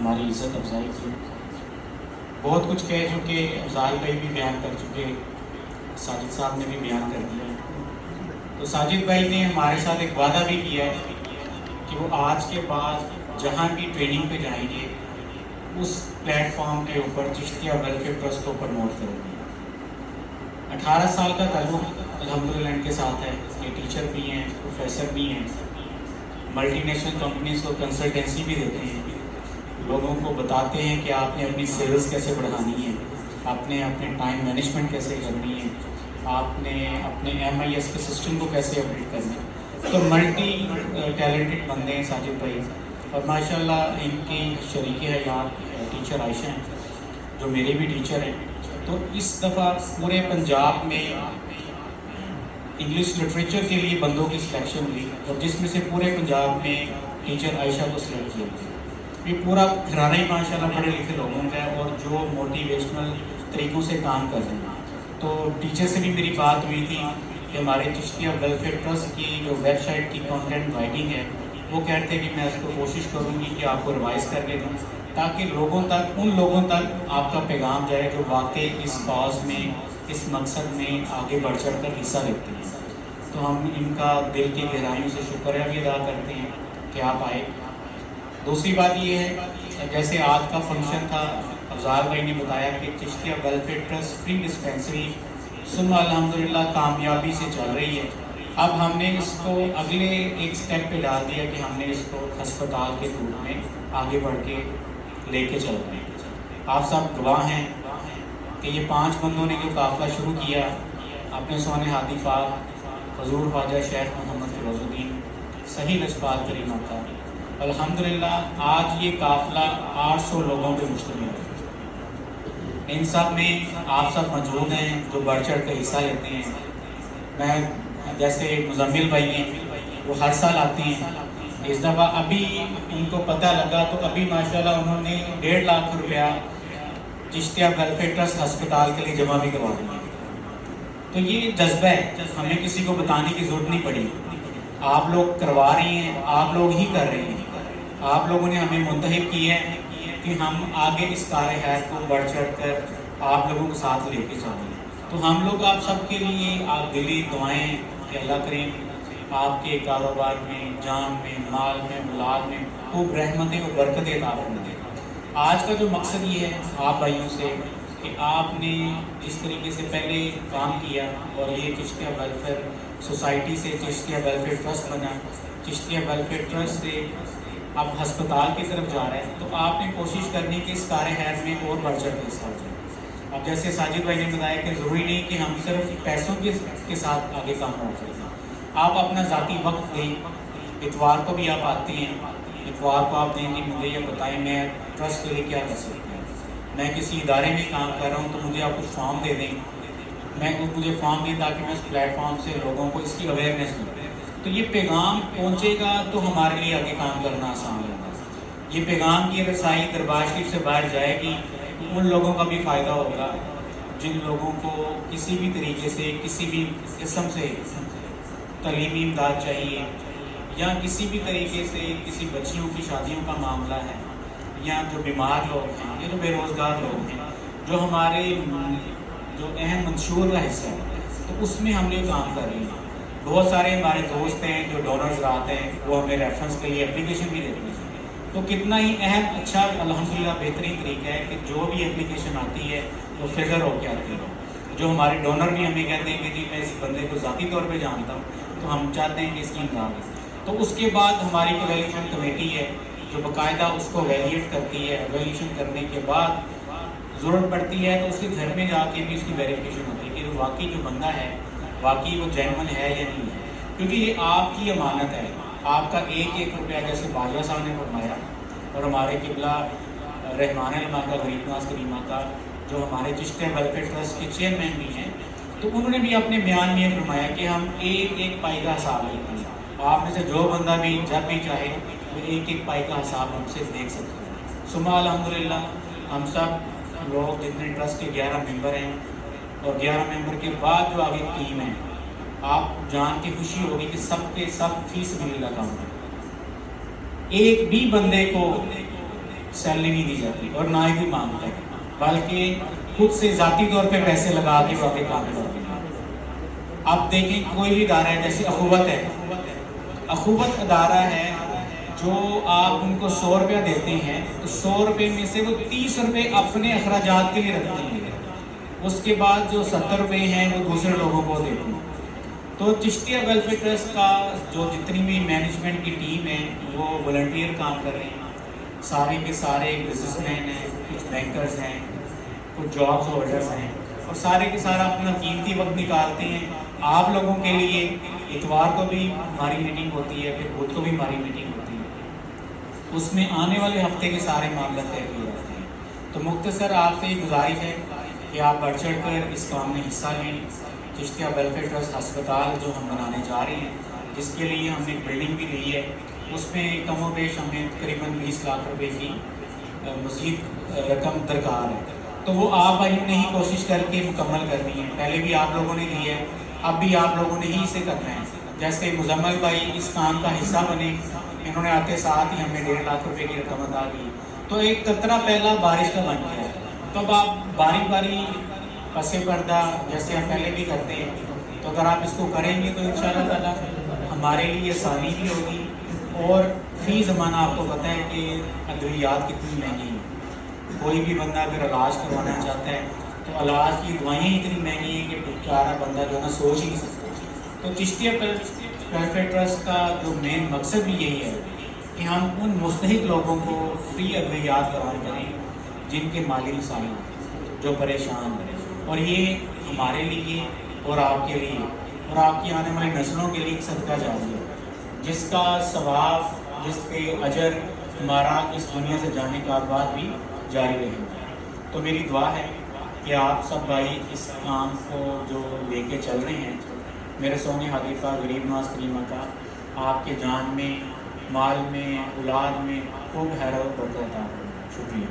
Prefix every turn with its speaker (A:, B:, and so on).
A: हमारी इज़्ज़त अफजाई की। बहुत कुछ कह चुके, अफजाल भाई भी बयान कर चुके, साजिद साहब ने भी बयान कर दिया। तो साजिद भाई ने हमारे साथ एक वादा भी किया है कि वो आज के बाद जहाँ भी ट्रेनिंग पे जाएंगे उस प्लेटफॉर्म के ऊपर चिश्तिया वेलफेयर ट्रस्ट को प्रमोट करेंगे। 18 साल का ताल्लुक अल्हम्दुलिल्लाह इनके साथ है। ये टीचर भी हैं, प्रोफेसर भी हैं, मल्टीनेशनल कंपनीज को कंसल्टेंसी भी देते हैं, लोगों को बताते हैं कि आपने अपनी सेल्स कैसे बढ़ानी है, आपने अपने टाइम मैनेजमेंट कैसे करनी है, आपने अपने MIS के सिस्टम को कैसे अपडेट करना है। तो मल्टी टैलेंटेड बंदे हैं साजिद भाई। और माशाल्लाह इनकी शरीक हयात टीचर आयशा हैं, जो मेरे भी टीचर हैं। तो इस दफ़ा पूरे पंजाब में इंग्लिश लिटरेचर के लिए बंदों की सिलेक्शन हुई और जिसमें से पूरे पंजाब में टीचर आयशा को सिलेक्ट किया गया। ये पूरा घराना ही माशाल्लाह पढ़े लिखे लोगों का है और जो मोटिवेशनल तरीक़ों से काम कर रहे हैं। तो टीचर से भी मेरी बात हुई थी कि हमारे चिश्तिया वेलफेयर ट्रस्ट की जो वेबसाइट की कंटेंट राइटिंग है, वो कहते हैं कि मैं इसको कोशिश करूँगी कि आपको रिवाइज़ करके दूँ, ताकि लोगों तक, उन लोगों तक आपका पैगाम जाए जो वाकई इस कॉज में, इस मकसद में आगे बढ़ चढ़ कर हिस्सा लेते हैं। तो हम इनका दिल की गहराइयों से शुक्रिया भी अदा करते हैं कि आप आए। दूसरी बात ये है, जैसे आज का फंक्शन था, अफजाल भाई ने बताया कि Chishtiya welfare trust free dispensary सुबह अल्हम्दुलिल्लाह कामयाबी से चल रही है। अब हमने इसको अगले एक स्टेप पे डाल दिया कि हमने इसको अस्पताल के रूप में आगे बढ़ के लेके चल रहे हैं। आप सब गवाह हैं कि ये 5 बंदों ने जो काफ़िला शुरू किया, अपने सोने हाथी पाक हजूर ख्वाजा शेख मोहम्मद फिरोजुद्दीन सही लजपाल करीम का, अल्हम्दुलिल्लाह आज ये काफ़िला 800 लोगों पे मुश्तमिल है। इन सब में आप सब मौजूद हैं जो बढ़ चढ़ कर हिस्सा लेते हैं। मैं जैसे मुजम्मिल भाई हैं, वो हर साल आते हैं। इस दफ़ा अभी उनको पता लगा तो अभी माशाल्लाह उन्होंने 1.5 लाख रुपया चिश्तिया वेलफेयर ट्रस्ट अस्पताल के लिए जमा भी करवा दिया। तो ये जज्बा है, हमें किसी को बताने की ज़रूरत नहीं पड़ी। आप लोग करवा रहे हैं, आप लोग ही कर रहे हैं। आप लोगों ने हमें मुंतहिब किया है कि हम आगे इस कार्य हैत को बढ़ चढ़ कर आप लोगों के साथ लेके जाएँ। तो हम लोग आप सबके लिए आप दिली दुआएँ कि अल्लाह करीम आपके कारोबार में, जान में, माल में, औलाद में खूब रहमतें और बरकतें अता फरमाए। आज का जो मकसद ये है आप भाइयों से कि आपने जिस तरीके से पहले काम किया और ये चिश्तिया वेलफेयर सोसाइटी से चिश्तिया वेलफेयर ट्रस्ट बना, चिश्तिया वेलफेयर ट्रस्ट से अब अस्पताल की तरफ जा रहे हैं, तो आपने कोशिश करनी कि इस कार्य हैत में और बढ़ चढ़ के हिस्सा जाए। अब जैसे साजिद भाई ने बताया कि ज़रूरी नहीं कि हम सिर्फ पैसों के साथ आगे काम कर सकते हैं। आप अपना ज़ाती वक्त दें। इतवार को भी आप आते हैं, इतवार को आप दें कि मुझे ये बताएं मैं ट्रस्ट के लिए क्या कर सकता हूँ। मैं किसी इदारे में काम कर रहा हूँ तो मुझे आप कुछ फॉर्म दे दें, मैं मुझे फॉर्म दें ताकि मैं उस प्लेटफॉर्म से लोगों को इसकी अवेयरनेस दूँ। तो ये पैगाम पहुँचेगा तो हमारे लिए आगे काम करना आसान होगा। ये पैगाम की रसाई दरबार शरीफ से बाहर जाएगी, उन लोगों का भी फ़ायदा होगा जिन लोगों को किसी भी तरीके से, किसी भी किस्म से तलीमी इमदाद चाहिए, या किसी भी तरीके से किसी बच्चियों की शादियों का मामला है, या जो बीमार लोग हैं, या जो बेरोज़गार लोग हैं, जो हमारे जो अहम मंशूर का हिस्सा है, तो उसमें हम लोग काम कर रहे हैं। बहुत सारे हमारे दोस्त हैं जो डोनर्स आते हैं, वो हमें रेफरेंस के लिए एप्लीकेशन भी देते हैं। तो कितना ही अहम, अच्छा, अल्हम्दुलिल्लाह बेहतरीन तरीका है कि जो भी एप्लीकेशन आती है वो फिगर होकर आती है। जो हमारे डोनर भी हमें कहते हैं कि जी मैं इस बंदे को ज़ाती तौर पे जानता हूँ, तो हम चाहते हैं कि इसकी इमदाद है। तो उसके बाद हमारी एवेल्यूशन कमेटी है जो बाकायदा उसको वैलिएट करती है। वैल्यूशन करने के बाद ज़रूरत पड़ती है तो उसके घर में जाके भी उसकी वेरिफिकेशन होती है कि वाकई जो बंदा है वाकई वो जेन्युइन है या नहीं है, क्योंकि ये आपकी अमानत है। आपका एक एक रुपया, जैसे बाजवा साहब ने फरमाया, और हमारे किबला रहमान का गरीब नवाज करीमा का जो हमारे चिश्तिया वेलफेयर ट्रस्ट के चेयरमैन भी हैं, तो उन्होंने भी अपने बयान में फरमाया कि हम एक एक पाई का हिसाब लेते हैं। आप में से जो बंदा भी जब भी चाहे वो एक एक पाई का हिसाब हमसे देख सकते हैं। सुबह अल्हम्दुलिल्लाह हम सब लोग जितने ट्रस्ट के 11 मेंबर हैं, और 11 मेंबर के बाद जो आगे टीम है, आप जान के खुशी होगी कि सब के सब फीस मिलेगा काम है। एक भी बंदे को सैलरी नहीं दी जाती और ना ही कोई मांगता है, बल्कि खुद से ज़ाती तौर पे पैसे लगा के वाकई काम करते हैं। आप देखें कोई भी इदारा है, जैसे अखुवत है, अखुवत अदारा है, जो आप उनको 100 रुपया देते हैं तो 100 रुपये में से वो 30 रुपये अपने अखराजात के लिए रखते हैं, उसके बाद जो 70 रुपये हैं वो दूसरे लोगों को देते हैं। तो चिश्तिया वेलफेयर ट्रस्ट का जो जितनी भी मैनेजमेंट की टीम है वो वॉलंटियर काम कर रहे हैं, सारे के सारे बिजनेसमैन हैं, कुछ बैंकर्स हैं, कुछ जॉब्स होल्डर्स हैं, और सारे के सारा अपना कीमती वक्त निकालते हैं आप लोगों के लिए। इतवार को भी हमारी मीटिंग होती है, फिर बुध को भी हमारी मीटिंग होती है, उसमें आने वाले हफ्ते के सारे मामले तय किए जाते हैं। तो मुख्तसर आपसे ये गुजारिश है कि आप बढ़ चढ़ कर इस काम में हिस्सा लें। चिश्तिया वेलफेयर ट्रस्ट अस्पताल जो हम बनाने जा रहे हैं, जिसके लिए हमने एक बिल्डिंग भी ली है, उसमें कमोबेश हमें तकरीबन 20 लाख रुपए की मज़ीद रकम दरकार है। तो वो आप भाइयों ने ही कोशिश करके मुकम्मल करनी है। पहले भी आप लोगों ने दी है, अब भी आप लोगों ने ही इसे करना है। जैसे मुजम्मल भाई इस काम का हिस्सा बने, इन्होंने आते साथ ही हमें 1.5 लाख रुपए की रकम अदा की, तो एक कतरा पहला बारिश का बन गया। तो अब आप बारी बारी पसे पर्दा जैसे हम पहले भी करते हैं, तो अगर आप इसको करेंगे तो इंशाअल्लाह ताला हमारे लिए आसानी भी होगी। और फी ज़माना आपको पता है कि अद्वियात कितनी महंगी है। कोई भी बंदा अगर इलाज करवाना चाहता है तो इलाज की दवाइयाँ इतनी महंगी हैं कि बेचारा बंदा जो है ना सोच ही नहीं सकता। तो चिश्तिया वेलफेयर ट्रस्ट का जो मेन मकसद भी यही है कि हम उन मुस्तहिक लोगों को फ्री अद्वियात फराहम करें जिनके माली मसाइल हैं, जो परेशान हैं, और ये हमारे लिए और आपके लिए और आपकी आने वाली नस्लों के लिए सदका जारी है, जिसका सवाब, जिसके अजर हमारा इस दुनिया से जाने का बाद भी जारी रहेगा। तो मेरी दुआ है कि आप सब भाई इस काम को जो लेके चल रहे हैं, मेरे सोने हदीफ़ा गरीब नवाज करीमा का आपके जान में, माल में, औलाद में खूब हैरत बरकत अता हो। शुक्रिया।